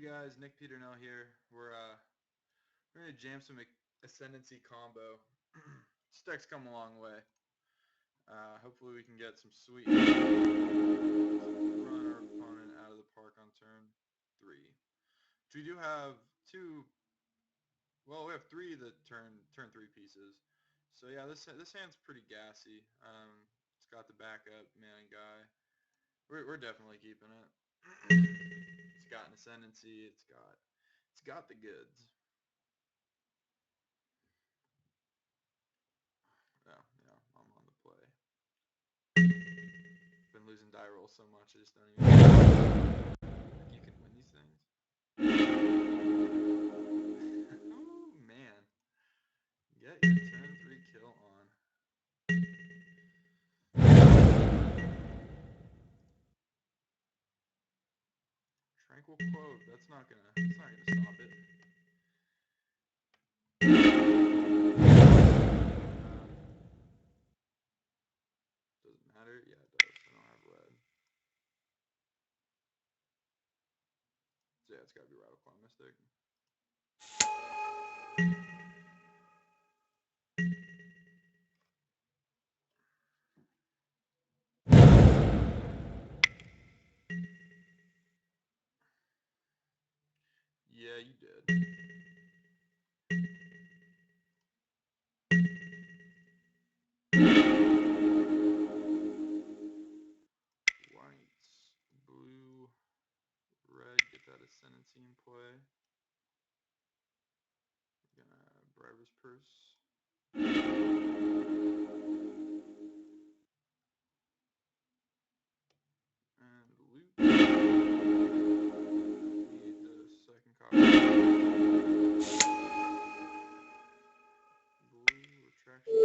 guys, Nick Peternell here. We're gonna jam some Ascendancy combo. This deck's come a long way. Hopefully we can get some sweet run our opponent out of the park on turn 3. Which we do have two. Well, we have 3 of the turn 3 pieces. So yeah, this hand's pretty gassy. It's got the backup man guy. We're definitely keeping it. It's got an Ascendancy. It's got the goods. Yeah, I'm on the play. Been losing die rolls so much, I just don't even think you can win these things. Oh man, get your turn 3 kill on. Tranquil Quote. That's not gonna stop it. Does it matter? Yeah, it does. I don't have red. So yeah, it's gotta be Rattle Claw Mystic. Yeah, you did. White, blue, red, get that Ascendancy in play. We're gonna Briber's Purse. And loot. Need the second copy. Blue, retraction.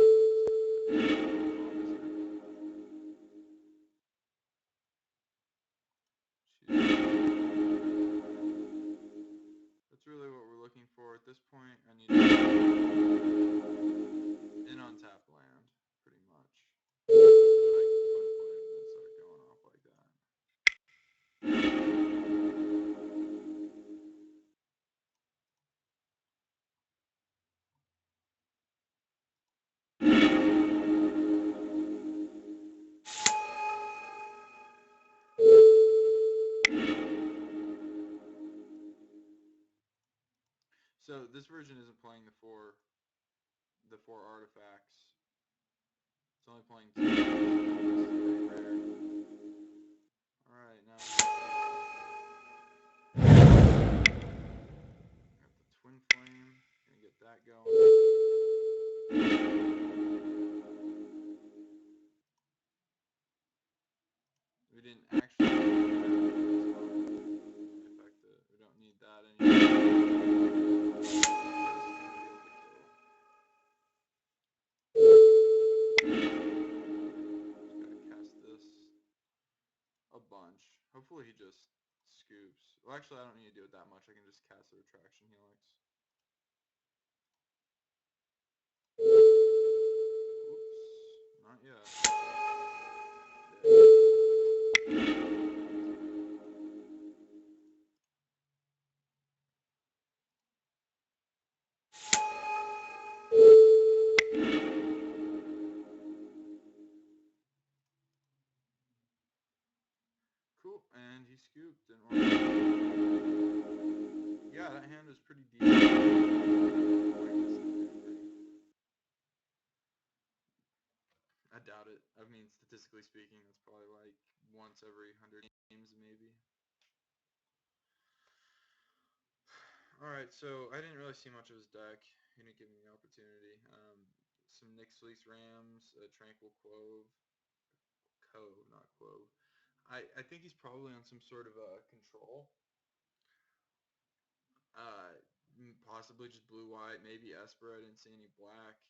That's really what we're looking for at this point. I need an untapped land, pretty much. So that I can twin flame and start going off like that. So this version isn't playing the four artifacts. It's only playing 2. This is pretty rare. Alright, now got the Twin Flame. Gonna get that going. We didn't actually affect it. We don't need that anymore. A bunch. Hopefully he just scoops. Well, actually, I don't need to do it that much. I can just cast the Retraction Helix. Oops. Not yet. Cool, and he scooped. Yeah, that hand is pretty deep. I doubt it. I mean, statistically speaking, that's probably like once every 100 games, maybe. Alright, so I didn't really see much of his deck. He didn't give me the opportunity. Some Nyx Fleece Rams, a Tranquil Cove, not Clove. I think he's probably on some sort of a control. Possibly just blue-white, maybe Esper. I didn't see any black.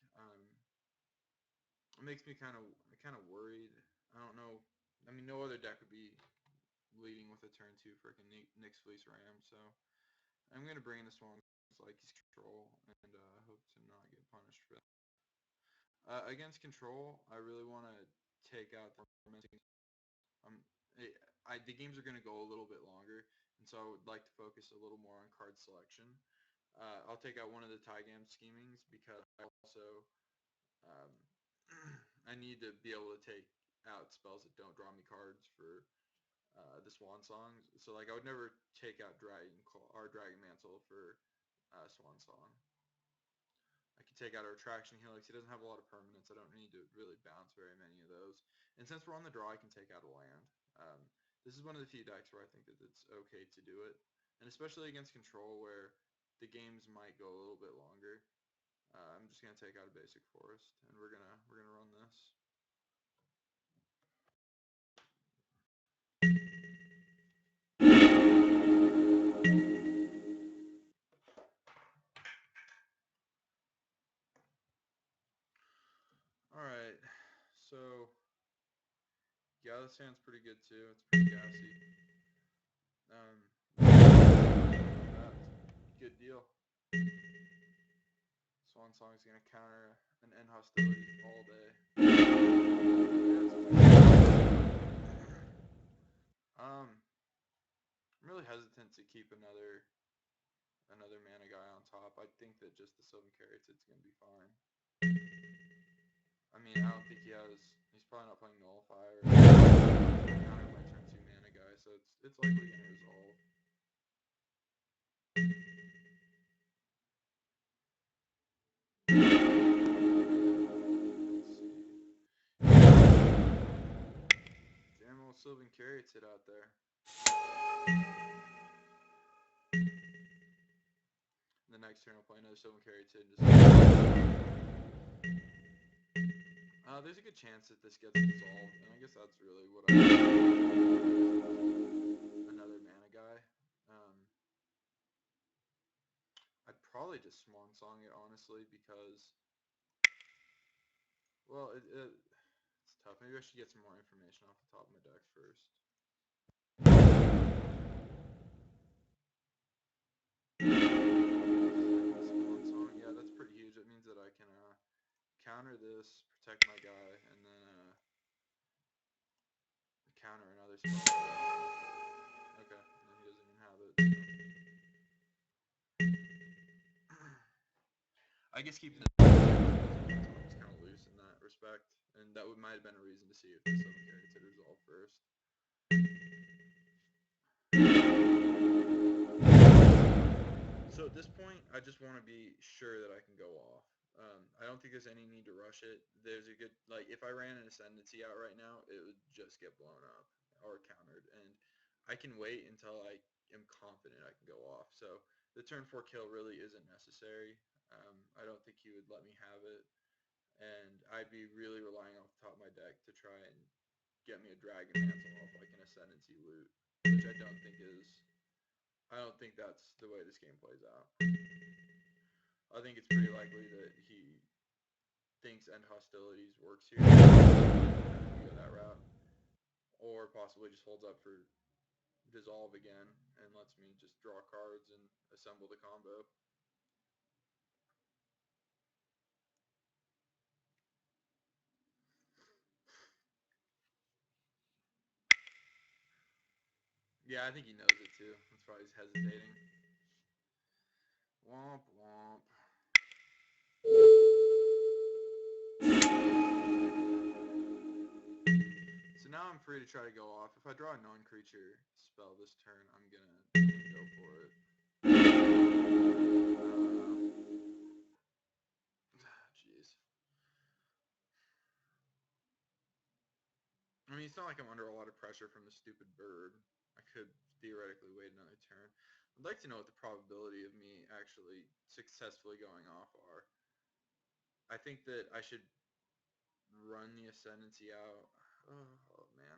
It makes me kind of worried. I don't know. I mean, no other deck would be leading with a turn 2 freaking Nyx Fleece Ram, so I'm going to bring in this one like he's control and hope to not get punished for that. Against control, I really want to take out the tormenting. The games are going to go a little bit longer, and so I would like to focus a little more on card selection. I'll take out one of the Tygam schemings because I also um, I need to be able to take out spells that don't draw me cards for the Swan Song. So like I would never take out Dragon Claw or Dragon Mantle for Swan Song. I can take out a Retraction Helix. He doesn't have a lot of permanents. I don't need to really bounce very many of those. And since we're on the draw, I can take out a land. This is one of the few decks where I think that it's okay to do it, and especially against control where the games might go a little bit longer. I'm just gonna take out a basic forest, and we're gonna run this. All right, so yeah, this hand's pretty good too. It's pretty gassy. Good deal. Swan Song is gonna counter an end hostility all day. I'm really hesitant to keep another mana guy on top. I think that just the Sylvan Caryatid's gonna be fine. I mean, I don't think he's probably not playing Nullify or counter my turn 2 mana guy, so it's likely gonna resolve. Jam old Sylvan Caryatid out there. The next turn I'll play another Sylvan Caryatid. There's a good chance that this gets dissolved, and I guess that's really what I want. Another mana guy. I'd probably just Swan Song it, honestly, because, well, it's tough. Maybe I should get some more information off the top of my deck first. Swan Song, yeah, that's pretty huge. That means that I can counter this, protect my guy, and then counter another spell. Okay, and then he doesn't even have it. I guess keeping the is kind of loose in that respect, and that might have been a reason to see if the Sylvan Caryatid resolve first. So at this point, I just want to be sure that I can go off. I don't think there's any need to rush it. There's a good, like, if I ran an Ascendancy out right now, it would just get blown up or countered, and I can wait until I am confident I can go off. So the turn 4 kill really isn't necessary. I don't think he would let me have it, and I'd be really relying off the top of my deck to try and get me a Dragon Mantle off like an Ascendancy loot, which I don't think that's the way this game plays out. I think it's pretty likely that he thinks End Hostilities works here, go that route, or possibly just holds up for Dissolve again and lets me just draw cards and assemble the combo. Yeah, I think he knows it too. That's why he's hesitating. Womp womp. So now I'm free to try to go off. If I draw a non-creature spell this turn, I'm gonna go for it. Jeez. I mean, it's not like I'm under a lot of pressure from the stupid bird. I could theoretically wait another turn. I'd like to know what the probability of me actually successfully going off are. I think that I should run the Ascendancy out. Oh man.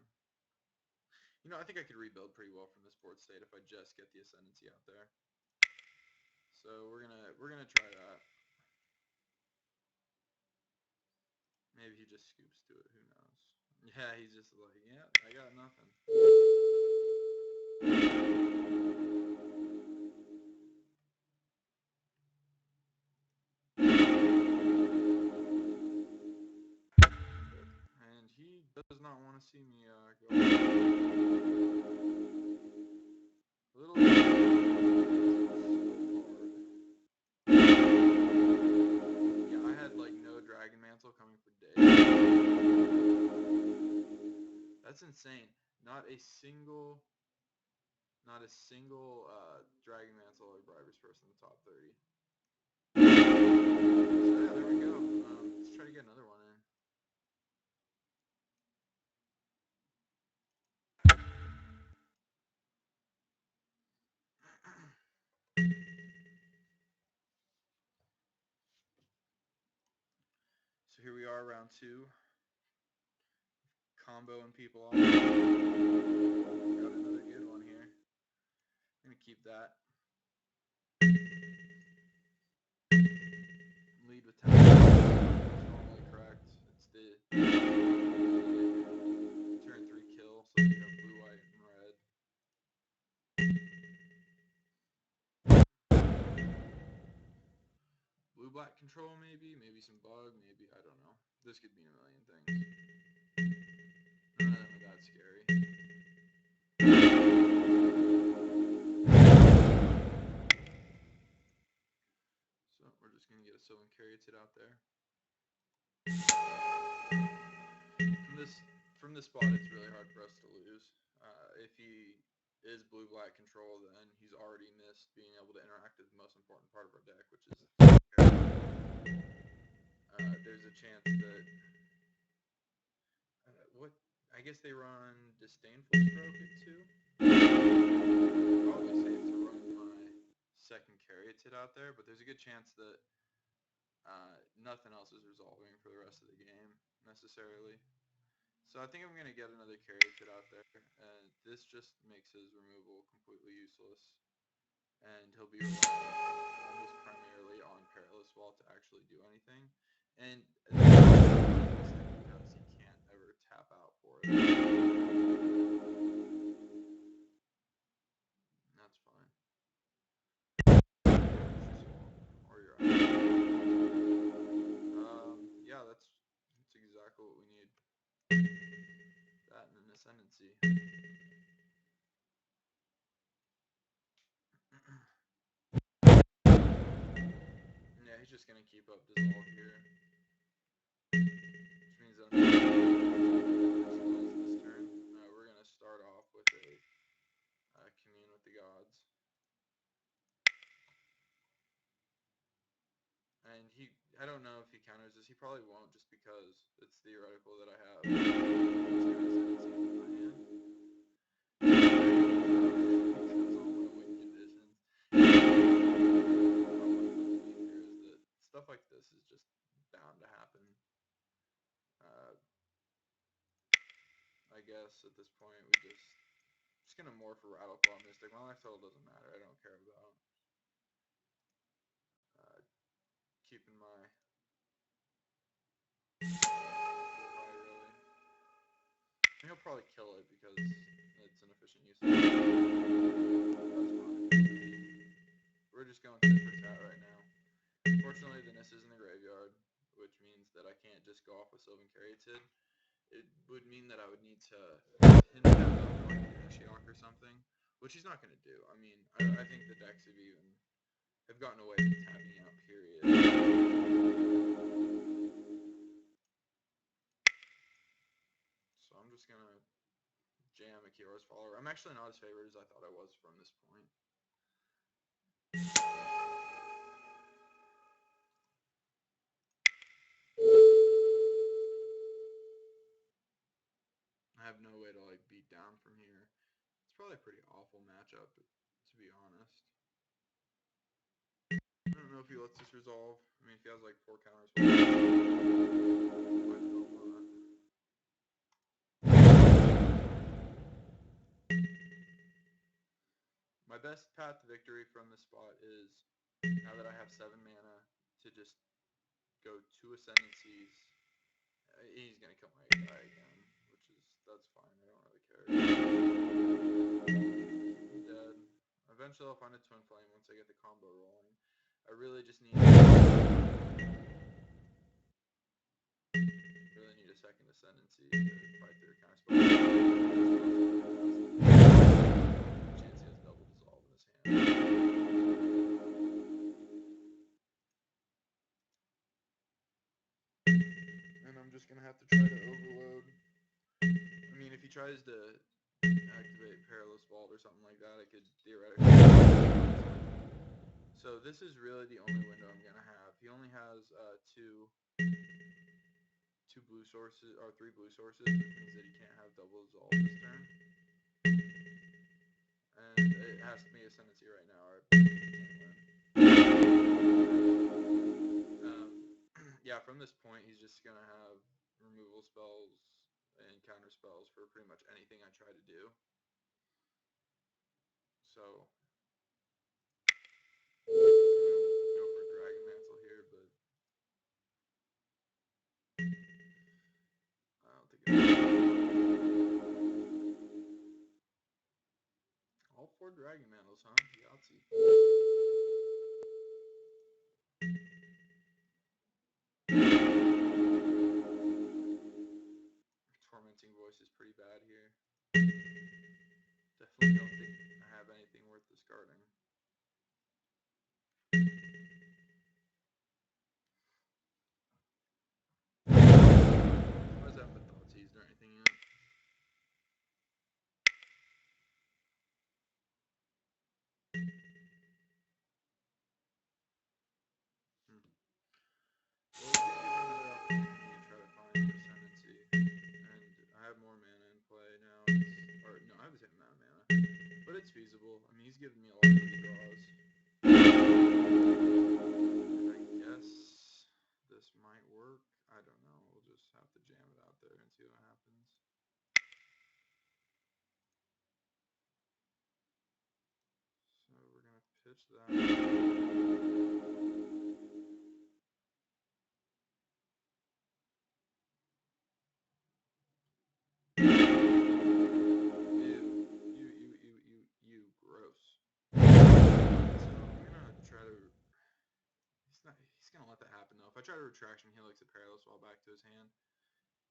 You know, I think I could rebuild pretty well from this board state if I just get the Ascendancy out there. So we're gonna try that. Maybe he just scoops to it, who knows. Yeah, he's just like, yeah, I got nothing. And he does not want to see me go. A little a single Dragon Mantle or Bribers person in the top 30. So yeah, there we go. Let's try to get another one in. So here we are, round 2. Comboing people off. Got another good one here. I'm going to keep that. Lead with 10. It's normally correct. It's the turn 3 kill, so you have blue, white, and red. Blue-black control, maybe some bug, maybe, I don't know. This could mean a million things. None of them are that scary. So we're just going to get a Sylvan Caryatid out there. From this spot, it's really hard for us to lose. If he is blue-black control, then he's already missed being able to interact with the most important part of our deck, which is there's a chance that I guess they run Disdainful Stroke at 2. Probably safe to run my second Caryatid out there, but there's a good chance that nothing else is resolving for the rest of the game necessarily. So I think I'm going to get another Caryatid out there, and this just makes his removal completely useless. And he'll be almost primarily on Perilous Wall to actually do anything. And because he can't ever tap out for it. That's fine. Or you're out. Yeah, that's exactly what we need. That and an Ascendancy. Yeah, he's just going to keep up Dissolve here. Which means that I'm going to this turn. We're going to start off with a Commune with the Gods. And I don't know if he counters this. He probably won't, just because it's theoretical that I have Ascendancy in my hand. Because all my win conditions. Stuff like this is just bound to happen. I guess at this point we just gonna morph a Rattleclaw Mystic. My life total doesn't matter. I don't care about keeping my really. And he'll probably kill it because it's an efficient use of it. That's fine. We're just going tit for tat right now. Fortunately, the Ness is in the graveyard, which means that I can't just go off with Sylvan Caryatid. It would mean that I would need to hint that out for like an Ashiok or something, which he's not going to do. I mean, I think the decks have gotten away from tapping out, period. So I'm just going to jam a Kior's Follower. I'm actually not as favored as I thought I was from this point. I have no way to like beat down from here. It's probably a pretty awful matchup, to be honest. I don't know if he lets this resolve. I mean, if he has like 4 counters. My best path to victory from this spot is, now that I have 7 mana, to just go 2 Ascendancies. He's going to kill my guy again, that's fine. I don't really care. I'm dead. Eventually I'll find a Twin Flame once I get the combo rolling. I really just need a second Ascendancy to fight through a counterspell. Chance he has double Dissolve in his hand. And I'm just going to have to try to overload. I mean, if he tries to activate Perilous Vault or something like that, I could theoretically. So this is really the only window I'm gonna have. He only has two blue sources or three blue sources, which means that he can't have double Resolve this turn. And it has to be Ascendancy right now, or he can't win. Yeah, from this point, he's just gonna have removal spells and counter spells for pretty much anything I try to do. So go for Dragon Mantle here, but I don't think all 4 Dragon Mantles, huh? Yahtzee. Tormenting Voice is pretty bad here. Definitely don't think I have anything worth discarding. I haven't been Thoughtseized or anything yet. Well, it gives you another opportunity to try to find Ascendancy, and I have more mana in play now. Or no, I have the same amount of mana, but it's feasible. I mean, he's giving me a lot of redraws. I guess this might work. I don't know. We'll just have to jam it out there and see what happens. So we're gonna pitch that. Gross. So I'm gonna try to. He's gonna let that happen though. If I try to Retraction Helix a Perilous Wall back to his hand,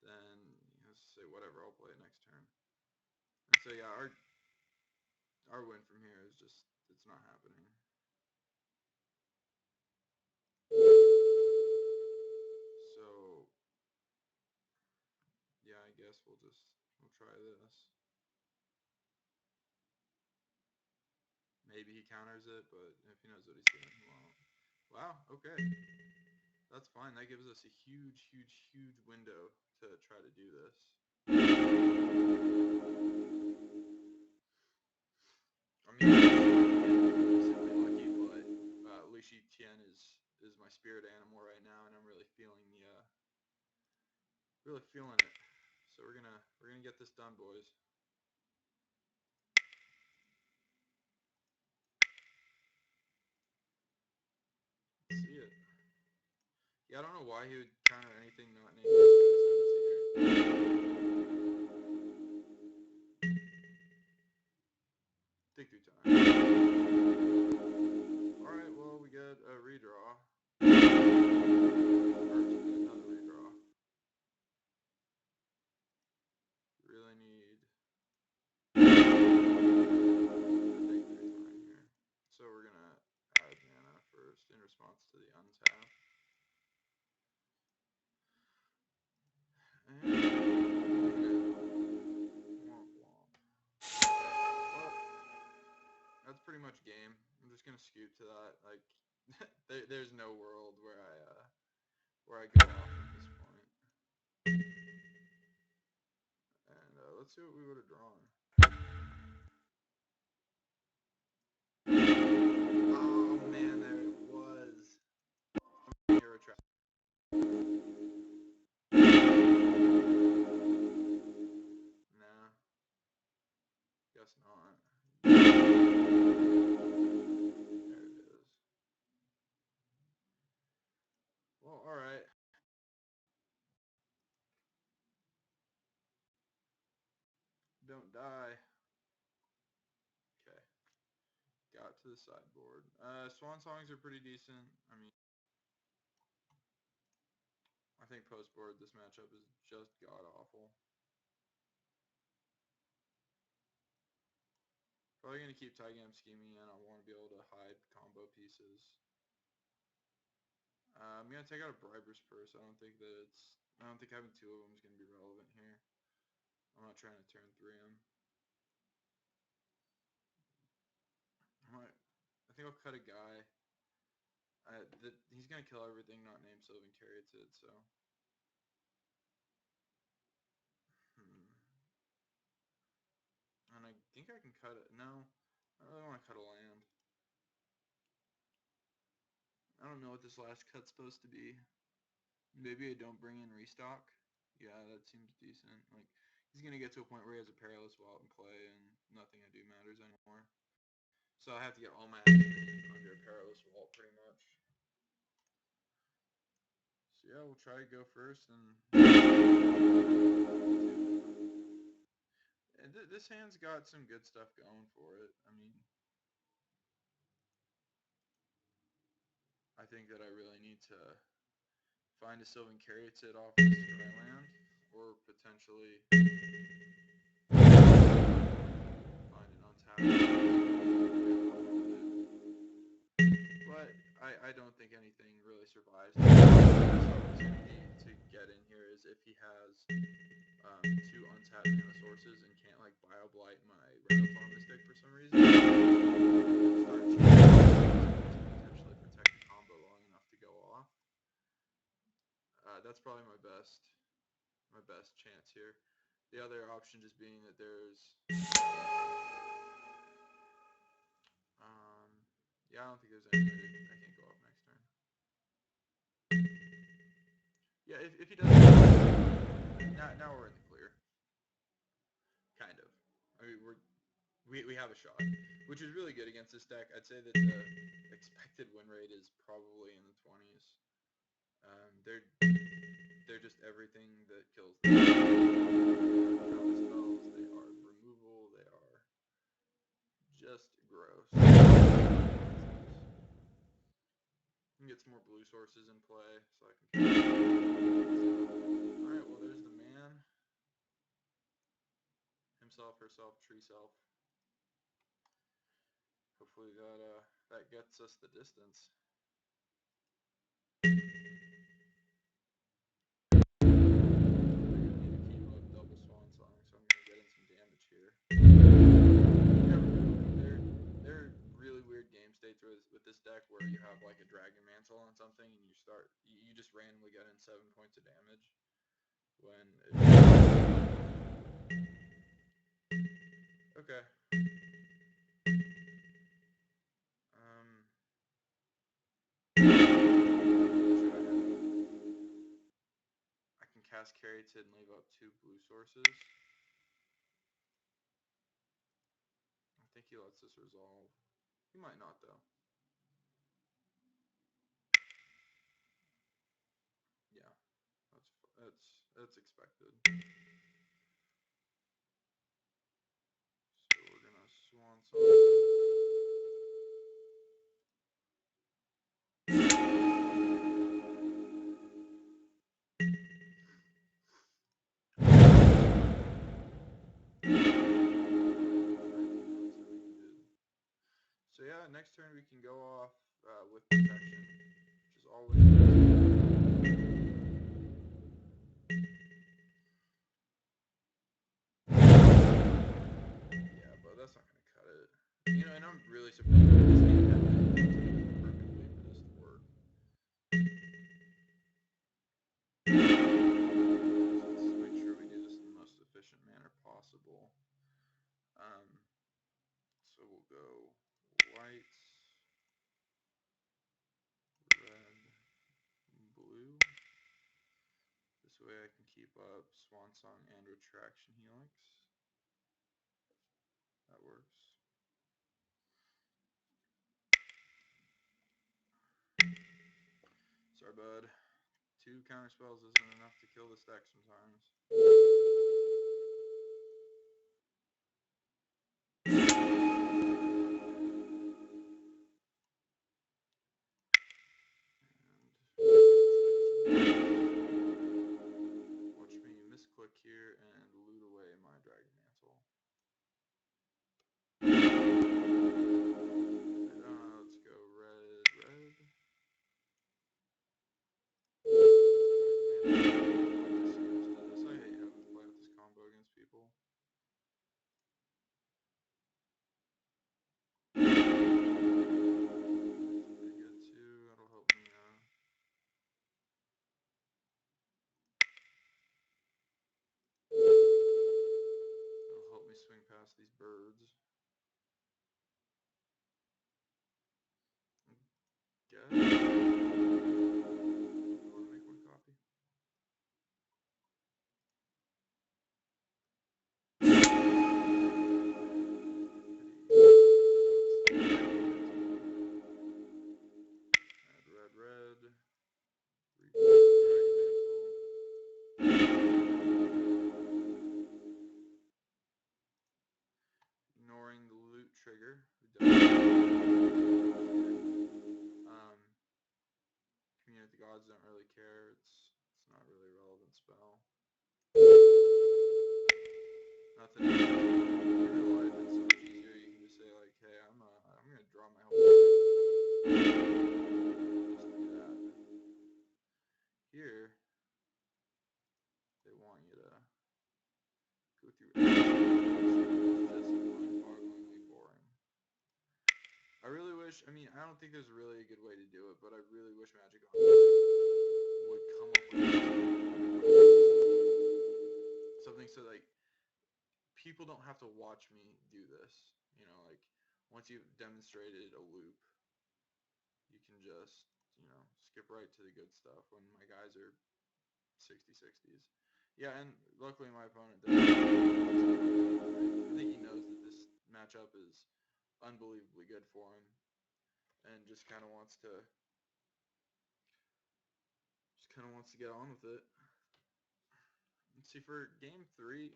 then he'll say whatever. I'll play it next turn. And so yeah, our win from here is just it's not happening. So yeah, I guess we'll try this. Maybe he counters it, but if he knows what he's doing, he won't. Wow, okay. That's fine. That gives us a huge, huge, huge window to try to do this. I mean, recently lucky, but Li Tian is my spirit animal right now, and I'm really feeling it. So we're gonna get this done, boys. See it. Yeah, I don't know why he would counter anything not named Ascendancy here. Take 2 times. Alright, well, we get a redraw. Another redraw. Really need to take 3 time here. So we're gonna add mana first in response to the untap. And womp womp. Well, that's pretty much game. I'm just gonna scoot to that. Like, there's no world where I go off at this point. And let's see what we would have drawn. Oh man, there it was. Hero trap. Nah. Guess not. There it is. Well, alright. Don't die. Okay. Got to the sideboard. Swan Songs are pretty decent. I mean, I think post-board this matchup is just god-awful. Probably going to keep Tygam scheming, and I want to be able to hide combo pieces. I'm going to take out a Briber's Purse. I don't think having 2 of them is going to be relevant here. I'm not trying to turn 3 him. think I'll cut a guy. He's gonna kill everything not named Sylvan Caryatid, so. And I think I can cut it. No, I don't really want to cut a land. I don't know what this last cut's supposed to be. Maybe I don't bring in restock. Yeah, that seems decent. Like, he's going to get to a point where he has a Perilous Vault in play, and nothing I do matters anymore. So I have to get all my actions under a Perilous Vault, pretty much. So yeah, we'll try to go first, and this hand's got some good stuff going for it. I mean, I think that I really need to find a Sylvan Caryatid off this for my land, or potentially find an untapped. But I don't think anything really survives. The best opportunity to get in here is if he has 2 untapped mana sources and can't like Bioblight my Renathon Mystic for some reason. Start choosing to potentially protect the combo long enough to go off. That's probably my best chance here. The other option just being that there's yeah, I don't think there's any way I can't go off next turn. Yeah, if he doesn't, now we're in the clear. Kind of. I mean, we have a shot, which is really good against this deck. I'd say that the expected win rate is probably in the 20s. They're just everything that kills them. They are spells, they are removal, they are just gross. You can get some more blue sources in play, so I can. Alright, well there's the man. Himself, herself, tree self. Hopefully that gets us the distance. Double Swan Song, so I'm gonna get in some damage here. They're really weird game states with this deck where you have like a Dragon Mantle on something and you just randomly get in 7 points of damage when okay. I can cast Caryatid and leave up 2 blue sources. I think he lets this resolve. He might not though. Yeah, that's expected. So we're gonna Swan Song. So yeah, next turn we can go off with protection, which is always yeah, but that's not gonna cut it. You know, and I'm really surprised that this game had perfectly for this to work. Let's make sure we do this in the most efficient manner possible. So we'll go white, red, blue. This way I can keep up Swan Song and Retraction Helix. That works. Sorry, bud. 2 counter spells isn't enough to kill this deck sometimes. Watch me misclick here and loot away my Dragon Mantle. Let's go red, red. I hate having these birds. Guess. Want to make one copy? Red. Ignoring the loot trigger. Communicate the gods, don't really care. It's not really a relevant spell. Nothing. In real life, it's so much easier. You can just say like, "Hey, I'm gonna draw my whole deck." Just do that. Here, they want you to go through everything. It's just mind-bogglingly boring. I really wish. I mean, I don't think there's really a good way to do it, but I really wish Magic Online would come up with something so like people don't have to watch me do this. You know, like once you've demonstrated a loop, you can just, skip right to the good stuff when my guys are 60-60s. Yeah, and luckily my opponent does. I think he knows that this matchup is unbelievably good for him and just kind of wants to get on with it. Let's see, for game 3,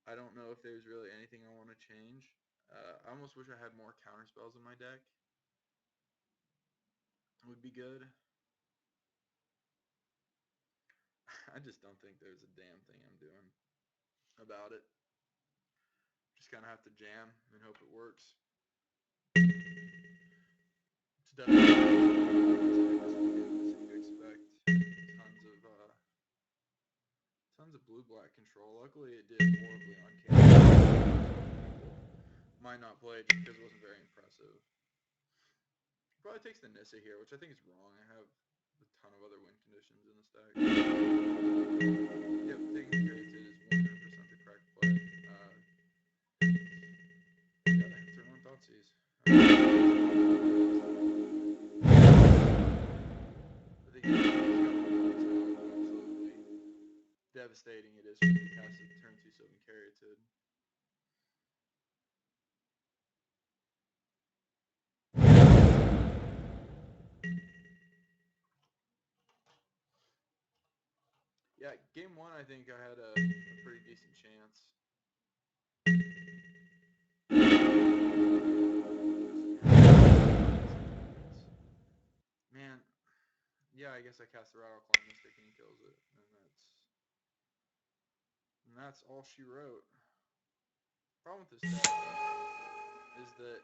I don't know if there's really anything I want to change. I almost wish I had more counter spells in my deck. It would be good. I just don't think there's a damn thing I'm doing about it. Just kind of have to jam and hope it works. It's definitely you expect tons of blue-black control. Luckily, it did horribly on camera. Might not play it just because it wasn't very impressive. Probably takes the Nissa here, which I think is wrong. I have a ton of other win conditions in this deck. Yep, taking the Created is 100% the correct play. Yeah, turn on Thoughtseize. I think he's got absolutely devastating it is for me to cast a turn 2 Sylvan Caryatid. Yeah, game 1 I think I had a pretty decent chance. Man, yeah, I guess I cast the Rattleclaw Mystic and he kills it, and that's all she wrote. Problem with this deck is that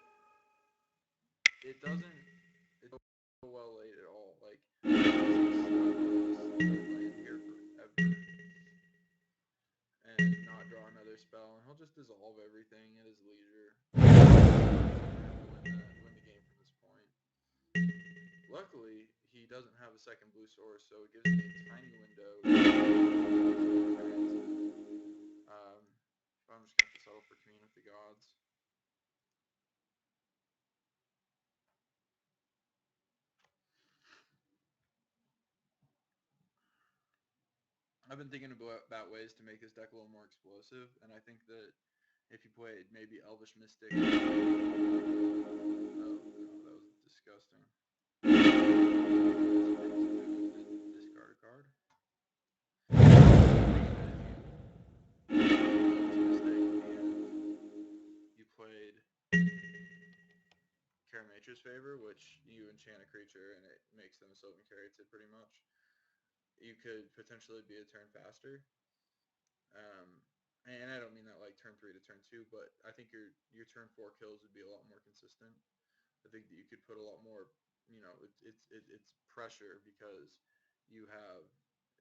it doesn't go well late at all. Like, land here forever and not draw another spell, and he'll just dissolve everything at his leisure. Win the game from this point. Luckily, he doesn't have a second blue source, so it gives me a tiny window. I'm just going to have to settle for Commune with the Gods. I've been thinking about ways to make this deck a little more explosive, and I think that if you played maybe Elvish Mystic... Oh, that was disgusting. Discard a card. You played Karamatra's Favor, which you enchant a creature and it makes them a Sylvan Caryatid pretty much. You could potentially be a turn faster. And I don't mean that like turn 3 to turn 2, but I think your turn 4 kills would be a lot more consistent. I think that you could put a lot more, it's pressure because you have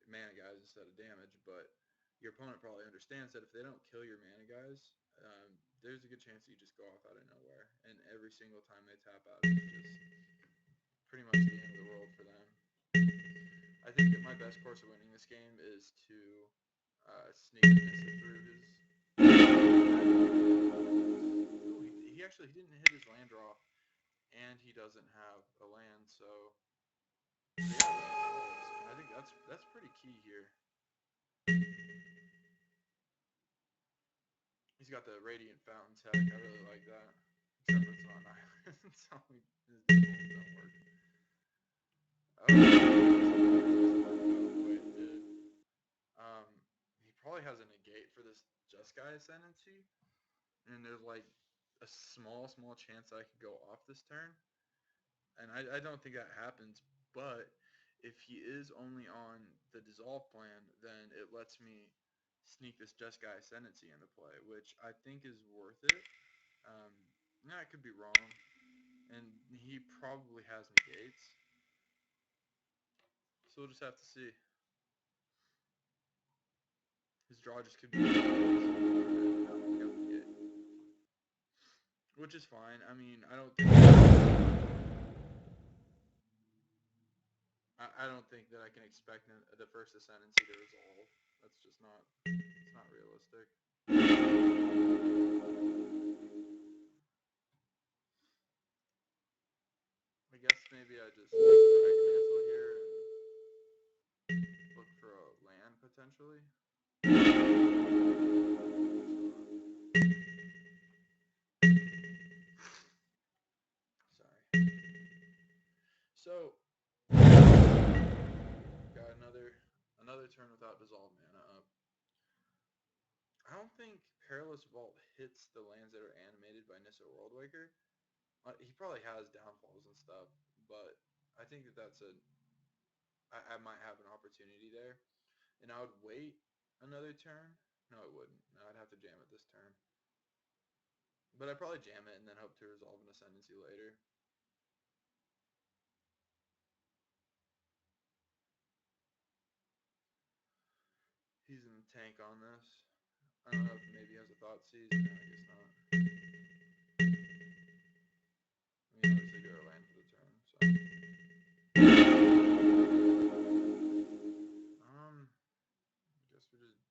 mana guys instead of damage, but your opponent probably understands that if they don't kill your mana guys, there's a good chance that you just go off out of nowhere, and every single time they tap out, it's just pretty much the end of the world for them. I think that my best course of winning this game is to sneak Nissa through his he didn't hit his land draw, and he doesn't have a land, so yeah, I think that's pretty key here. He's got the Radiant Fountain tech. I really like that. Except for it's not an island, so his defaults don't work. He probably has a negate for this Jeskai Ascendancy, and there's like a small chance I could go off this turn, and I don't think that happens. But if he is only on the Dissolve plan, then it lets me sneak this Jeskai Ascendancy into play, which I think is worth it. I could be wrong, and he probably has negates, so we'll just have to see. His draw just could be which is fine. I mean, I don't think that I can expect the first Ascendancy to resolve. That's just not, it's not realistic. I guess maybe I just Dragon Mantle here and look for a land potentially. Sorry. So got another turn without Dissolve mana up. I don't think Perilous Vault hits the lands that are animated by Nissa Worldwaker. He probably has downfalls and stuff, but I think that's I might have an opportunity there. And I would wait another turn. No, I wouldn't. No, I'd have to jam it this turn. But I'd probably jam it and then hope to resolve an Ascendancy later. He's in the tank on this. I don't know if maybe he has a Thoughtseize. No, I guess not. I mean, obviously do our land for the turn, so. I guess we just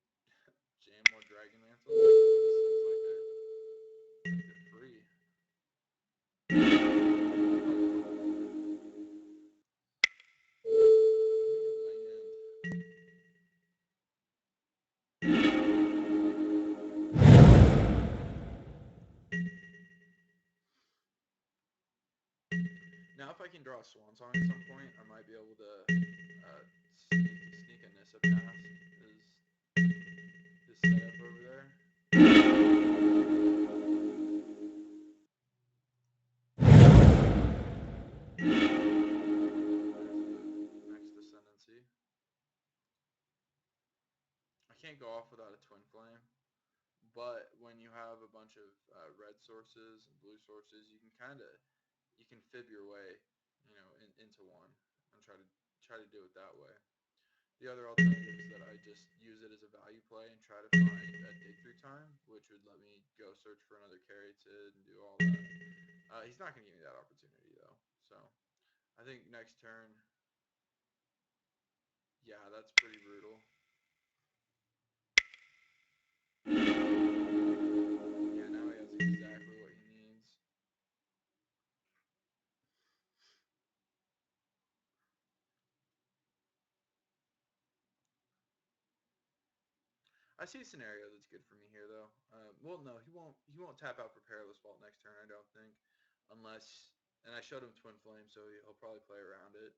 jam more Dragon Mantle. Seems like they're free. Now, if I can draw a Swan Song at some point, I might be able to sneak a Nissa past his setup over there. Next Ascendancy. I can't go off without a Twin Flame, but when you have a bunch of red sources and blue sources, you can fib your way, into one and try to do it that way. The other alternative is that I just use it as a value play and try to find a dig through time, which would let me go search for another Caryatid and do all that. He's not going to give me that opportunity though, so I think next turn, yeah, that's pretty brutal. Yeah, now he has exactly what he needs. I see a scenario that's good for me here, though. Well, no, he won't tap out for Perilous Vault next turn, I don't think, unless. And I showed him Twin Flame, so he'll probably play around it.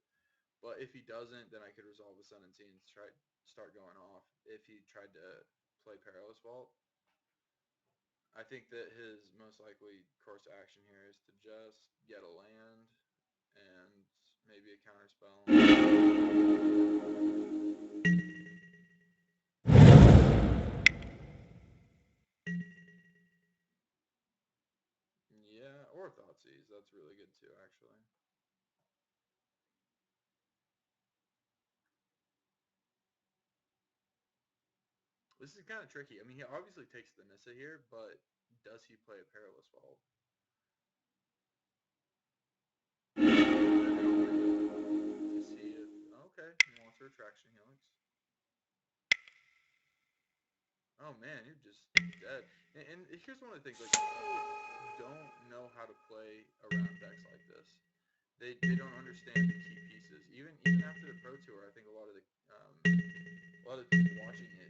But if he doesn't, then I could resolve Ascendancy and start going off. If he tried to play Perilous Vault, I think that his most likely course of action here is to just get a land and maybe a counterspell. Yeah, or Thoughtseize. That's really good too, actually. This is kind of tricky. I mean, he obviously takes the Nissa here, but does he play a Perilous Vault? To see if... Okay, he wants a Retraction Helix. Oh man, you're just dead. And here's one of the things, like, people don't know how to play around decks like this. They don't understand the key pieces. Even after the Pro Tour, I think a lot of the people watching it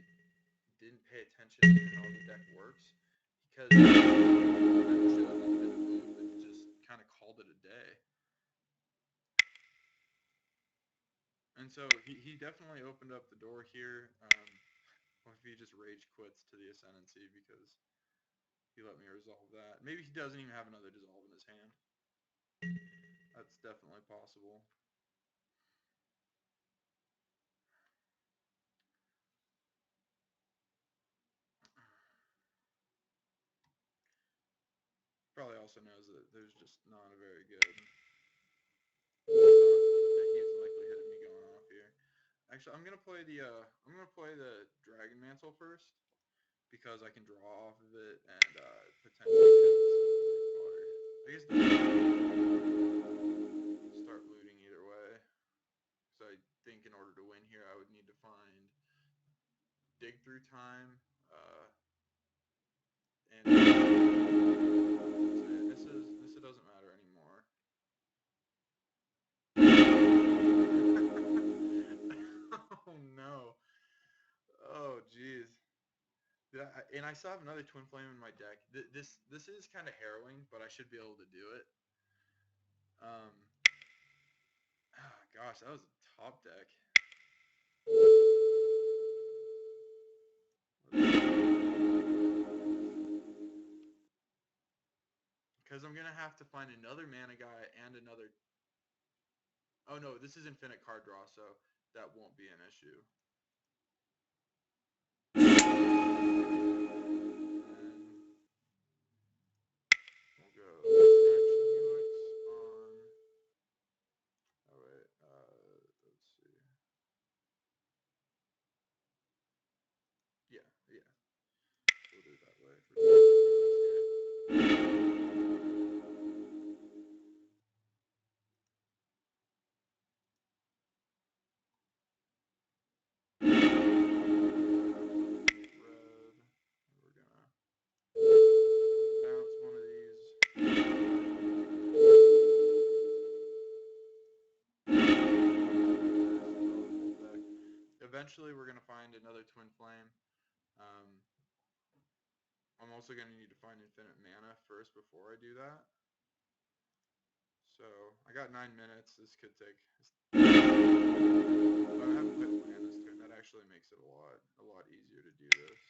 didn't pay attention to how the deck works because it showed up in blue, but just kind of called it a day. And so he definitely opened up the door here. What if he just rage quits to the Ascendancy because he let me resolve that? Maybe he doesn't even have another dissolve in his hand. That's definitely possible. Probably also knows that there's just not a very good he's likelihood of me going off here. Actually, I'm gonna play the Dragon Mantle first because I can draw off of it and potentially hit water. I guess start looting either way. So I think in order to win here, I would need to find dig through time, and this doesn't matter anymore. Oh no! Oh jeez. And I still have another Twin Flame in my deck. This is kind of harrowing, but I should be able to do it. Oh gosh, that was a top deck. Because I'm gonna have to find another mana guy and another. Oh no, this is infinite card draw, so that won't be an issue. We'll go Action Helix on. Oh wait, let's see. Yeah. We'll do it that way. Eventually, we're going to find another Twin Flame. I'm also going to need to find infinite mana first before I do that. So, I got 9 minutes. This could take... I haven't played land this turn. That actually makes it a lot easier to do this.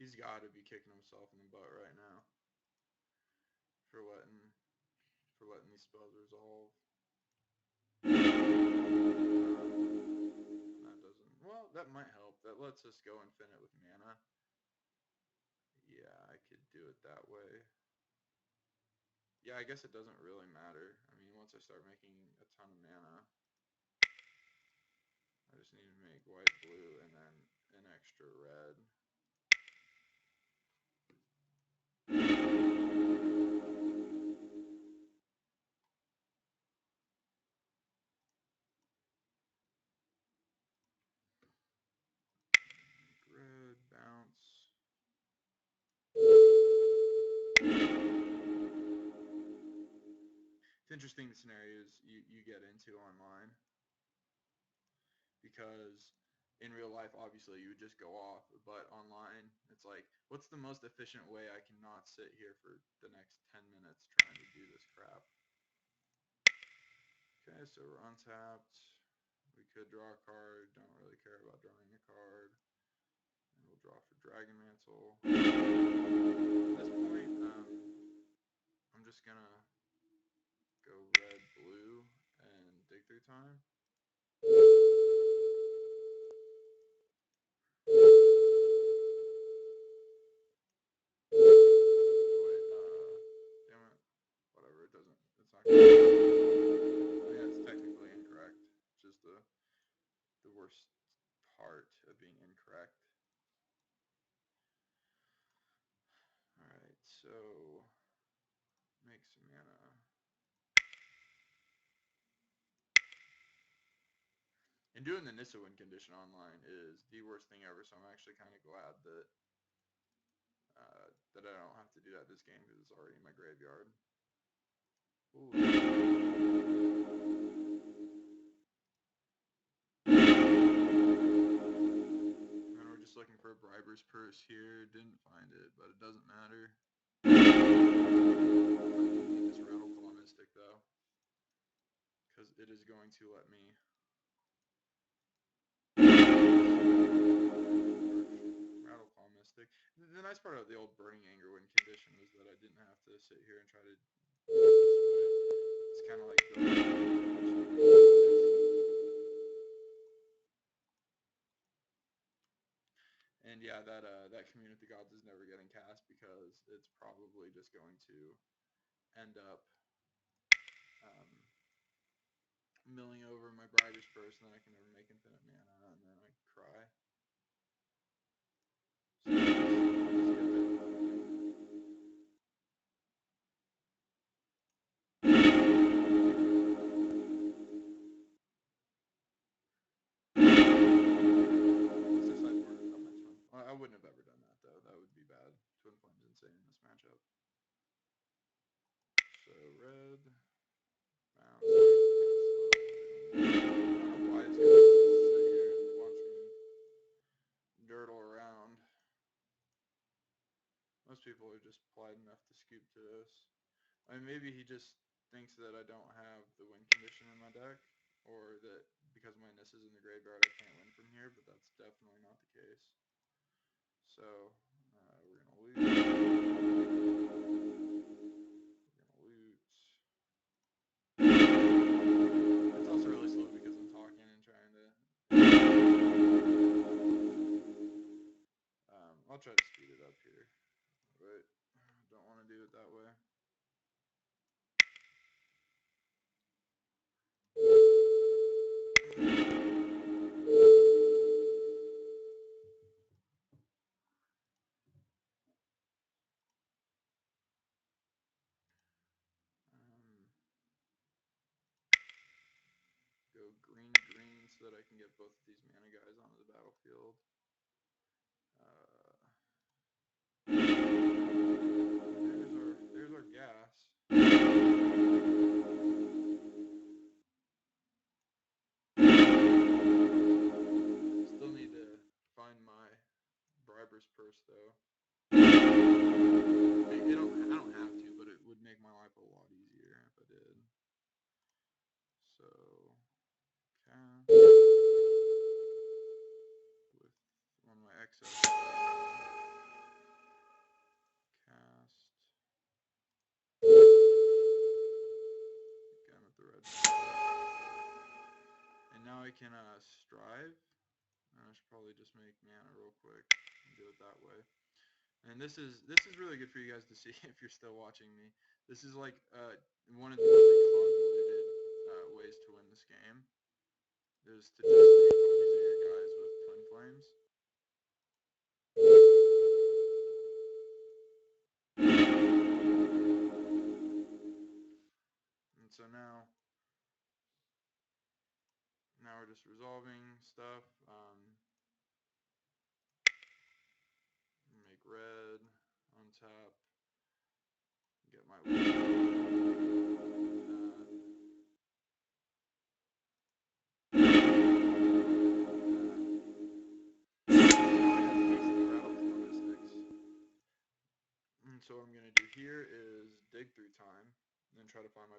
He's got to be kicking himself in the butt right now for letting these spells resolve. That doesn't. Well, that might help. That lets us go infinite with mana. Yeah, I could do it that way. Yeah, I guess it doesn't really matter. I mean, once I start making a ton of mana, I just need to make white, blue, and then an extra red. Red, bounce. It's interesting the scenarios you get into online. Because in real life, obviously, you would just go off. But online, it's like, what's the most efficient way I can not sit here for the next 10 minutes trying to do this crap? Okay, so we're untapped. We could draw a card. Don't really care about drawing a card. And we'll draw for Dragon Mantle. At this point, I'm just going to go red, blue, and dig through time. Whatever, it's not good. I mean, that's technically incorrect. It's just the worst part of being incorrect. Alright, so make some mana. doing the Nissa win condition online is the worst thing ever, so I'm actually kind of glad that that I don't have to do that this game because it's already in my graveyard. Ooh. And we're just looking for a Briber's Purse here. Didn't find it, but it doesn't matter. I need this Rattle Claw Mystic though, because it is going to let me. Rattle Claw Mystic. The nice part of the old Burning Anger win condition was that I didn't have to sit here and try to. It's kind of like the. And yeah, that Commune with the Gods is never getting cast because it's probably just going to end up milling over my Briber's Purse, and then I can never make infinite mana, and then I cry. So let's get there. I wouldn't have ever done that though. That would be bad. Twin Flame's insane in this matchup. So red. Bounce. I don't know why it's gonna sit here and watch me dirtle around. Most people are just polite enough to scoop to this. I mean, maybe he just thinks that I don't have the win condition in my deck, or that because my Nissa's in the graveyard I can't win from here, but that's definitely not the case. So, we're going to loot. It's also really slow because I'm talking and trying to... I'll try to speed it up here, but don't want to do it that way. Go green so that I can get both of these mana guys onto the battlefield. There's our gas. Still need to find my Briber's Purse though. I don't have to, but it would make my life a lot easier if I did. So, cast with one of my excess. Cast again with the red. And now I can strive. I should probably just make mana real quick and do it that way. And this is really good for you guys to see if you're still watching me. This is like one of the most convoluted ways to win this game. Is to just make copies of your guys with Twin Flames. And so now we're just resolving stuff. Make red, untap, get my and so what I'm going to do here is dig through time, and then try to find my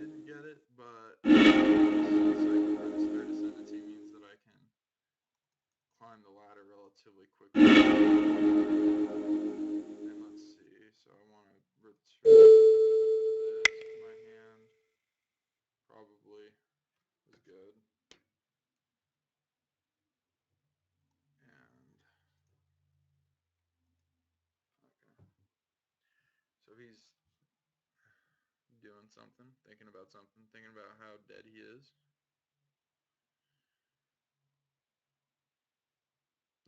didn't get it, but second Ascendancy means that I can something, thinking about how dead he is.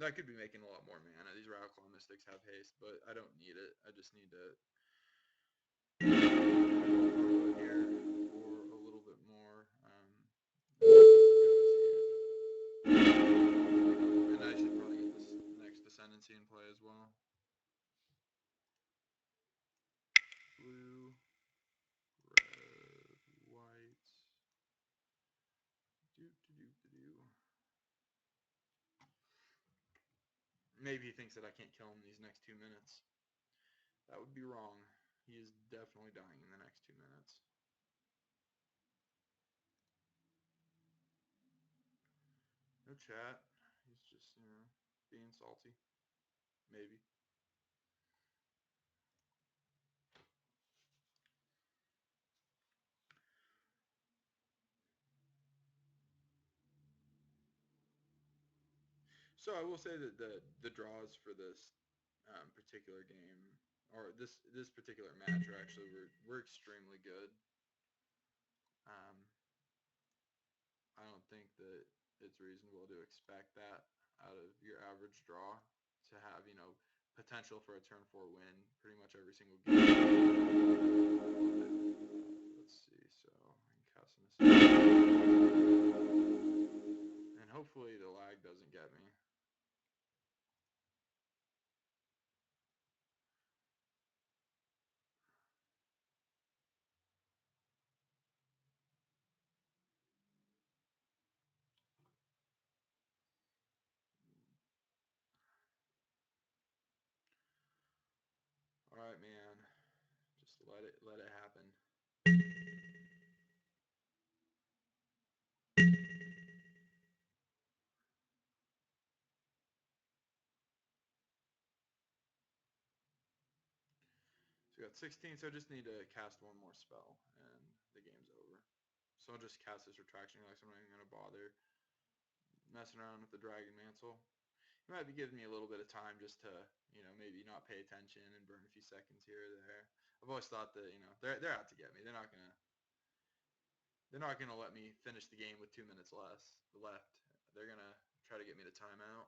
I could be making a lot more mana. These Rattleclaw Mystics have haste, but I don't need it. I just need to here for a little bit more. And I should probably get this next Ascendancy in play as well. Blue, red, white. Maybe he thinks that I can't kill him in these next 2 minutes. That would be wrong. He is definitely dying in the next 2 minutes. No chat. He's just, being salty. Maybe. So I will say that the draws for this particular game, or this particular match, were extremely good. I don't think that it's reasonable to expect that out of your average draw, to have, potential for a turn 4 win pretty much every single game. Let's see, so I can cast an Ascendancy. And hopefully the lag doesn't get me. All right, man. Just let it happen. So we got 16, so I just need to cast one more spell, and the game's over. So I'll just cast this Retraction Relax. I'm not even going to bother messing around with the Dragon Mantle. It might be giving me a little bit of time just to, maybe not pay attention and burn a few seconds here or there. I've always thought that, they're out to get me. They're not gonna let me finish the game with 2 minutes left. They're gonna try to get me to timeout.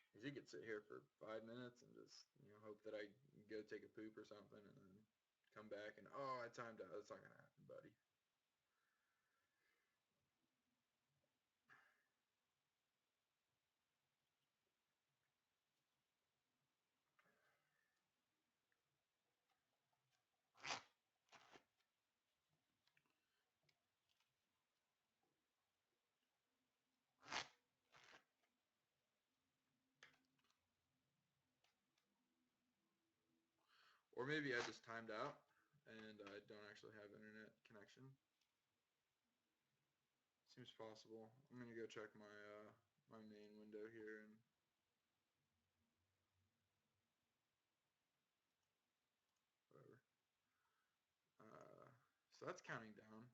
Because you could sit here for 5 minutes and just, hope that I go take a poop or something and then come back and, oh, I timed out. That's not going to happen, buddy. Or maybe I just timed out and I don't actually have internet connection. Seems possible. I'm going to go check my my main window here and whatever. So that's counting down.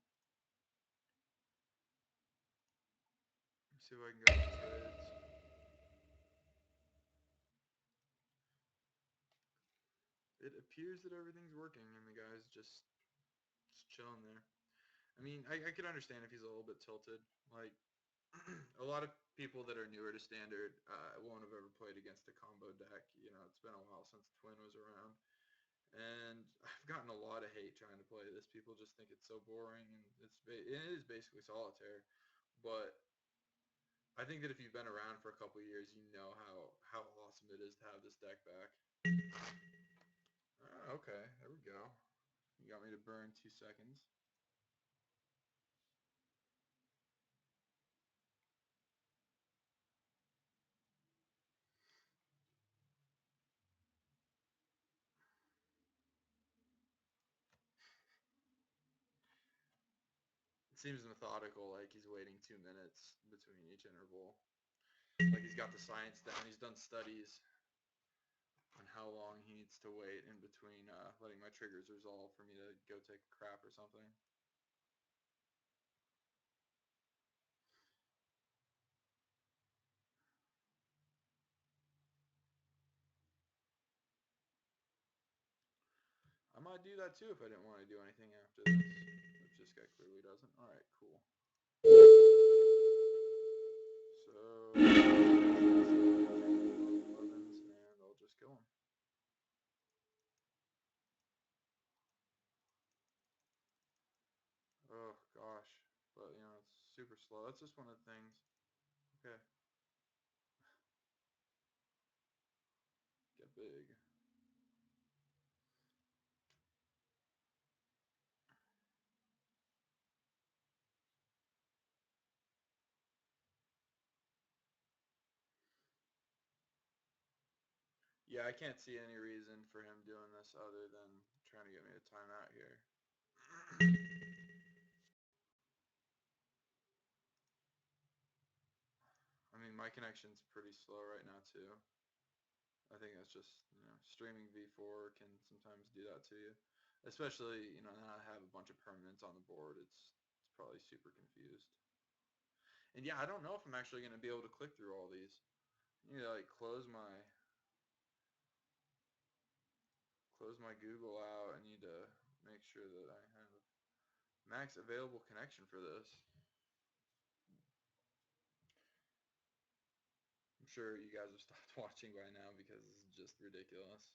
Let's see if I can go to trades. It appears that everything's working and the guy's just chilling there. I mean, I could understand if he's a little bit tilted. Like, a lot of people that are newer to Standard won't have ever played against a combo deck. It's been a while since Twin was around. And I've gotten a lot of hate trying to play this. People just think it's so boring, and it is basically solitaire. But I think that if you've been around for a couple years, you know how awesome it is to have this deck back. Okay, there we go. You got me to burn 2 seconds. It seems methodical, like he's waiting 2 minutes between each interval. Like he's got the science down. He's done studies on how long he needs to wait in between letting my triggers resolve for me to go take a crap or something. I'd do that too if I didn't want to do anything after this. Which this guy clearly doesn't. Alright, cool. So, 11s, and I'll just kill him. Oh, gosh. But, you know, it's super slow. That's just one of the things. Okay. Get big. Yeah, I can't see any reason for him doing this other than trying to get me to time out here. I mean, my connection's pretty slow right now too. I think that's just, you know, streaming V4 can sometimes do that to you. Especially, you know, now I have a bunch of permanents on the board. It's probably super confused. And yeah, I don't know if I'm actually going to be able to click through all these. You know, like close my Google out. I need to make sure that I have max available connection for this. I'm sure you guys have stopped watching by now because this is just ridiculous.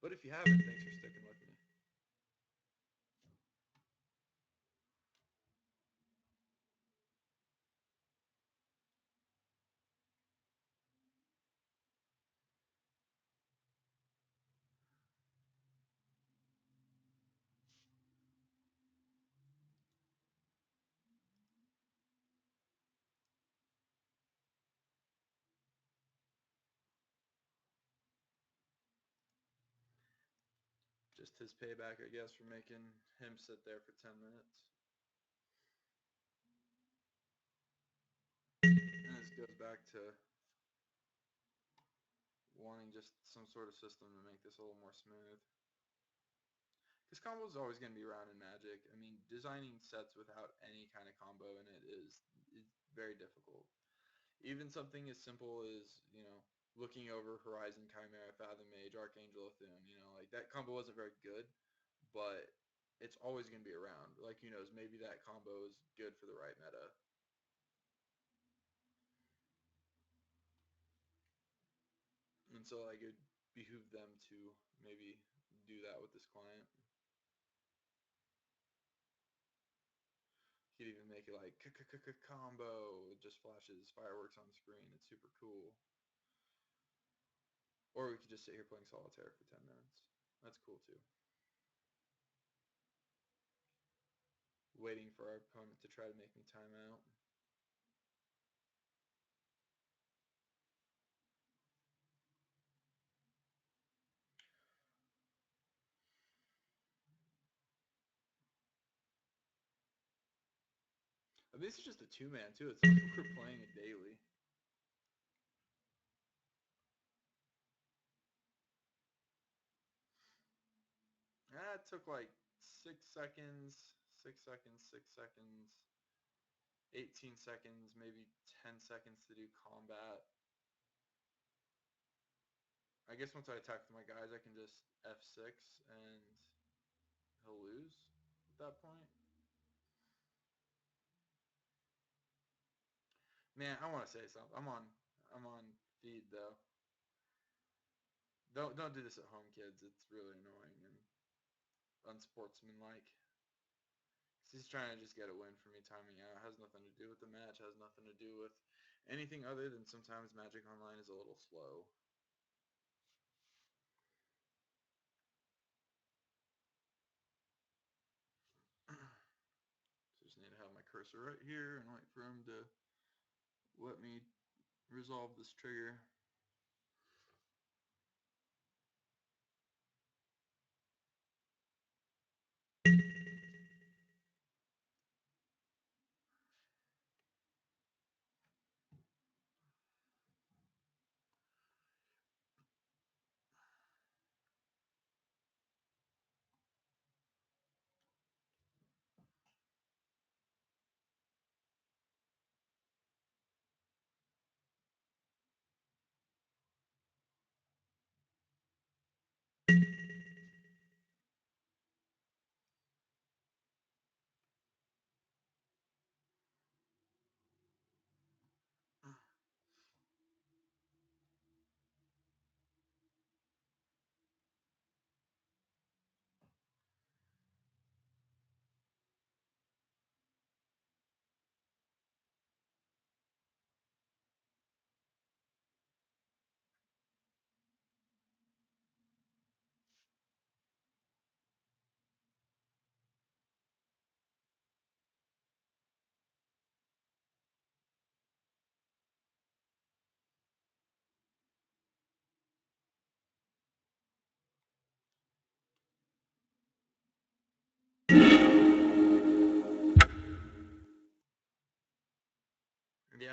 But if you haven't, thanks for sticking with me. Just his payback, I guess, for making him sit there for 10 minutes. And this goes back to wanting just some sort of system to make this a little more smooth. Because combo is always going to be around in Magic. I mean, designing sets without any kind of combo in it is very difficult. Even something as simple as, you know, looking over Horizon Chimera, Fathom Mage, Archangel Athune, you know, like that combo wasn't very good, but it's always going to be around. Like, who knows, maybe that combo is good for the right meta. And so, like, it would behoove them to maybe do that with this client. You could even make it like combo. It just flashes fireworks on the screen. It's super cool. Or we could just sit here playing solitaire for 10 minutes. That's cool too. Waiting for our opponent to try to make me time out. I mean, this is just a two-man too. It's not like we're playing it daily. It took like 6 seconds, 6 seconds, 6 seconds, 18 seconds, maybe 10 seconds to do combat. I guess once I attack with my guys, I can just F6 and he'll lose at that point. Man, I want to say something. I'm on feed though. Don't do this at home, kids. It's really annoying and unsportsmanlike. He's trying to just get a win for me timing out. It has nothing to do with the match. It has nothing to do with anything other than sometimes Magic Online is a little slow. So just need to have my cursor right here and wait for him to let me resolve this trigger.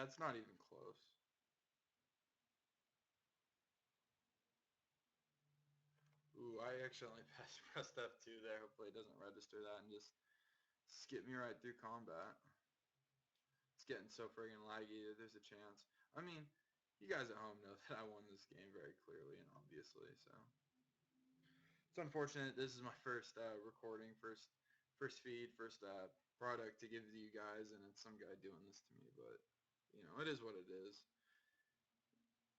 Yeah, it's not even close. Ooh, I accidentally pressed F2 there. Hopefully it doesn't register that and just skip me right through combat. It's getting so friggin' laggy that there's a chance. I mean, you guys at home know that I won this game very clearly and obviously, so. It's unfortunate. This is my first recording, first feed, first product to give to you guys, and it's some guy doing this to me, but, you know, it is what it is.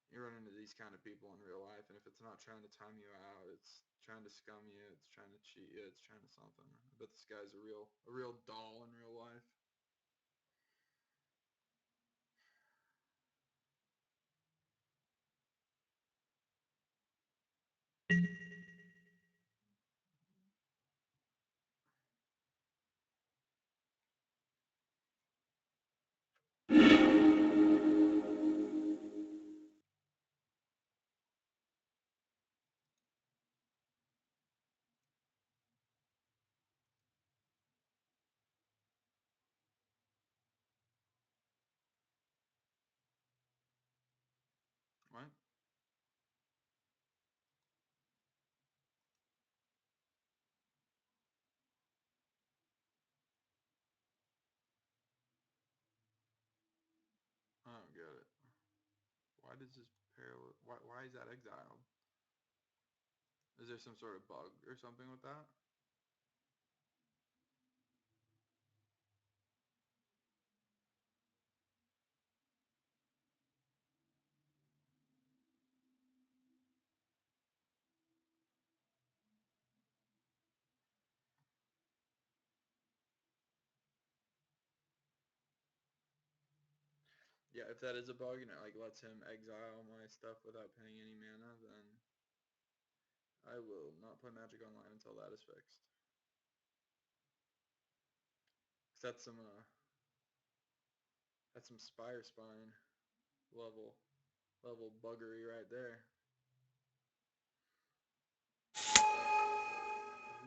You run into these kind of people in real life, and if it's not trying to time you out, it's trying to scum you, it's trying to cheat you, it's trying to something. I bet this guy's a real doll in real life. What? I don't get it. Why does this parallel? Why is that exiled? Is there some sort of bug or something with that? Yeah, if that is a bug and it like lets him exile my stuff without paying any mana, then I will not play Magic Online until that is fixed. 'Cause that's some Spire Spine level buggery right there.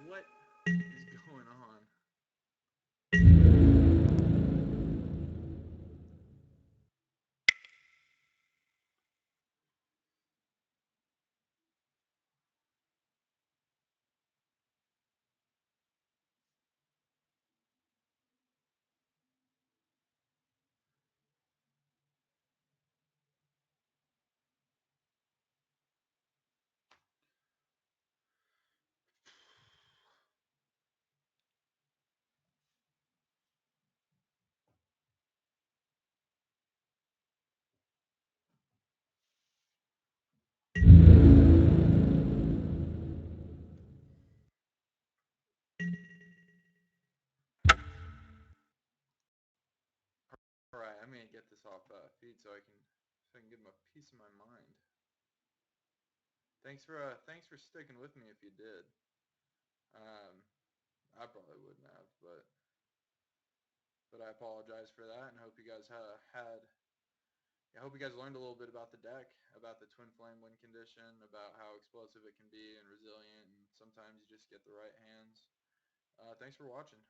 What is going on? All right, I'm gonna get this off feed so I can give him a piece of my mind. Thanks for sticking with me if you did. I probably wouldn't have, but I apologize for that, and hope you guys I hope you guys learned a little bit about the deck, about the Twin Flame win condition, about how explosive it can be and resilient, and sometimes you just get the right hands. Thanks for watching.